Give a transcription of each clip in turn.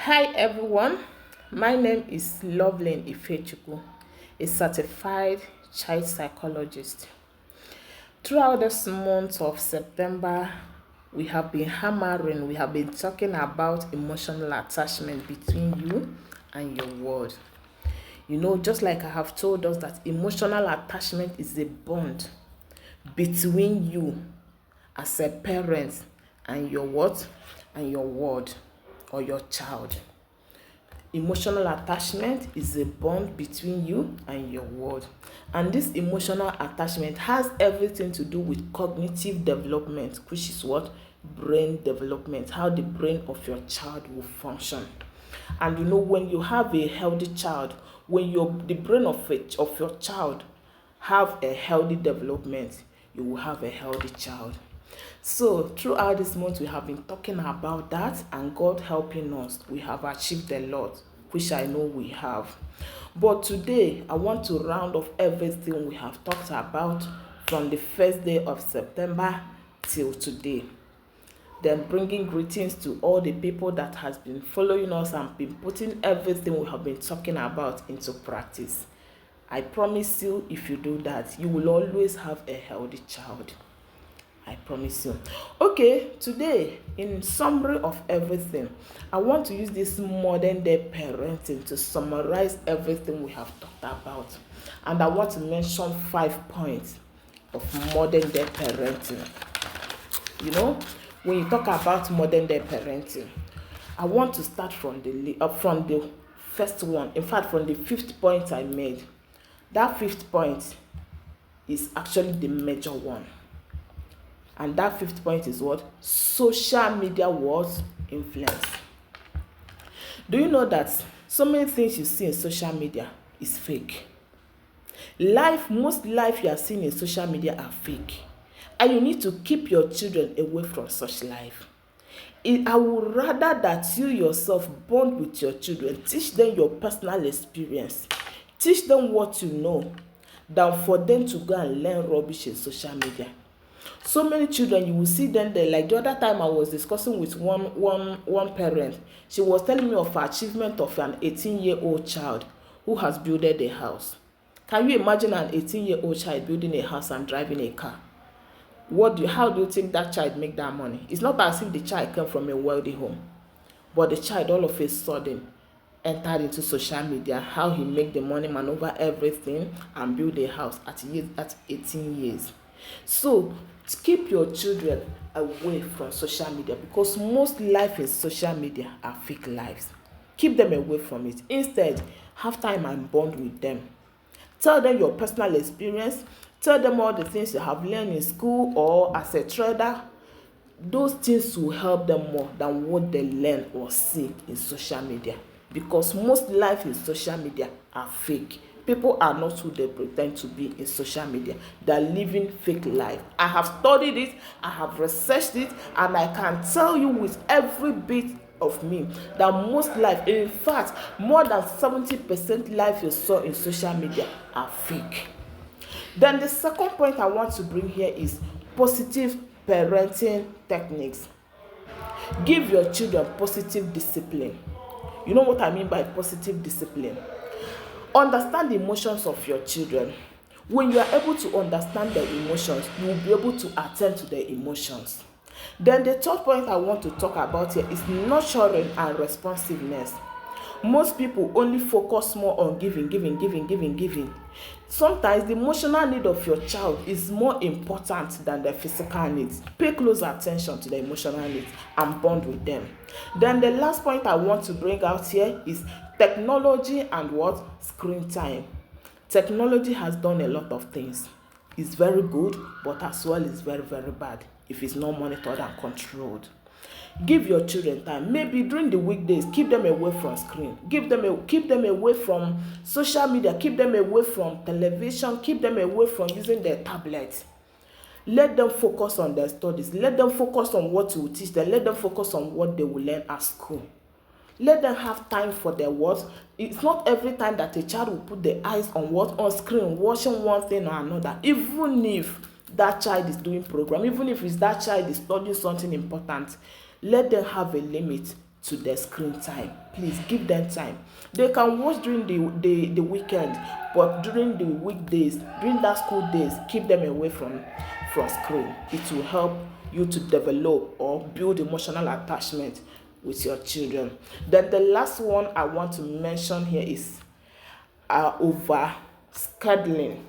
Hi everyone, my name is Lovelyn Ifechukwu, a certified child psychologist. Throughout this month of September, we have been talking about emotional attachment between you and your world. Just like I have told us that emotional attachment is a bond between you as a parent and your what? And your word or your child. Emotional attachment is a bond between you and your world. And this emotional attachment has everything to do with cognitive development, which is what? Brain development, how the brain of your child will function. And when you have a healthy child, when the brain of your child have a healthy development, you will have a healthy child. So throughout this month, we have been talking about that, and God helping us, we have achieved a lot, which I know we have. But today, I want to round off everything we have talked about from the first day of September till today. Then bringing greetings to all the people that has been following us and been putting everything we have been talking about into practice. I promise you, if you do that, you will always have a healthy child. I promise you. Okay, today, in summary of everything, I want to use this modern day parenting to summarize everything we have talked about. And I want to mention 5 points of modern day parenting. When you talk about modern day parenting, I want to start from the first one. In fact, from the 5th point I made. That 5th point is actually the major one. And that 5th point is what? Social media was influence. Do you know that so many things you see in social media is fake? Most life you are seeing in social media are fake. And you need to keep your children away from such life. I would rather that you yourself bond with your children, teach them your personal experience, teach them what you know, than for them to go and learn rubbish in social media. So many children, you will see them there. Like the other time I was discussing with one parent, she was telling me of her achievement of an 18-year-old child who has built a house. Can you imagine an 18-year-old child building a house and driving a car? How do you think that child make that money? It's not as if the child came from a wealthy home, but the child all of a sudden entered into social media, how he make the money, maneuver everything, and build a house at 18 years. So keep your children away from social media, because most life in social media are fake lives. Keep them away from it. Instead, have time and bond with them. Tell them your personal experience. Tell them all the things you have learned in school or as a trader. Those things will help them more than what they learn or see in social media, because most life in social media are fake. People are not who they pretend to be in social media. They're living fake life. I have studied it, I have researched it, and I can tell you with every bit of me that most life, in fact, more than 70% life you saw in social media are fake. Then the second point I want to bring here is positive parenting techniques. Give your children positive discipline. You know what I mean by positive discipline? Understand the emotions of your children. When you are able to understand their emotions, you will be able to attend to their emotions. Then the third point I want to talk about here is nurturing and responsiveness. Most people only focus more on giving. Sometimes the emotional need of your child is more important than their physical needs. Pay close attention to the emotional needs and bond with them. Then the last point I want to bring out here is technology and what? Screen time. Technology has done a lot of things. It's very good, but as well it's very, very bad if it's not monitored and controlled. Give your children time. Maybe during the weekdays, keep them away from screen. Keep them away from social media. Keep them away from television. Keep them away from using their tablets. Let them focus on their studies. Let them focus on what you will teach them. Let them focus on what they will learn at school. Let them have time for their work. It's not every time that a child will put their eyes on what? On screen, watching one thing or another. Even if that child is doing program, even if that child is studying something important, let them have a limit to their screen time. Please give them time. They can watch during the weekend, but during the weekdays, during that school days, keep them away from screen. It will help you to develop or build emotional attachment with your children. Then the last one I want to mention here is over scheduling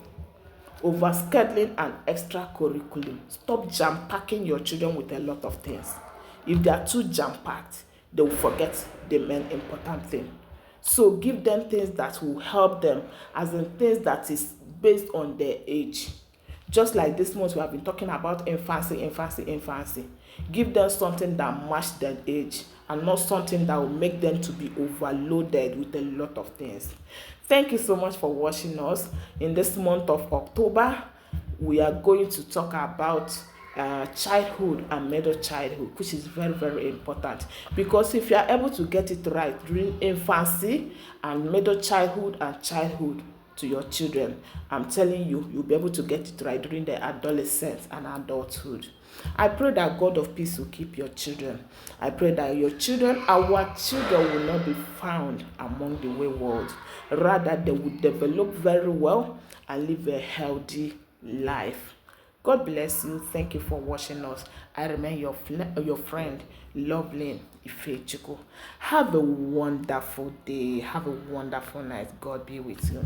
and extra curriculum. Stop jam packing your children with a lot of things. If they are too jam packed, they will forget the main important thing. So give them things that will help them, as in things that is based on their age. Just like this month we have been talking about infancy. Give them something that match their age, and not something that will make them to be overloaded with a lot of things. Thank you so much for watching us. In this month of October, we are going to talk about childhood and middle childhood, which is very, very important, because if you are able to get it right during infancy and middle childhood and childhood to your children, I'm telling you, you'll be able to get it right during the adolescence and adulthood. I pray that God of peace will keep your children. I pray that your children, our children, will not be found among the wayward. Rather, they will develop very well and live a healthy life. God bless you. Thank you for watching us. I remain your friend, Loveline Ifechukwu. Have a wonderful day. Have a wonderful night. God be with you.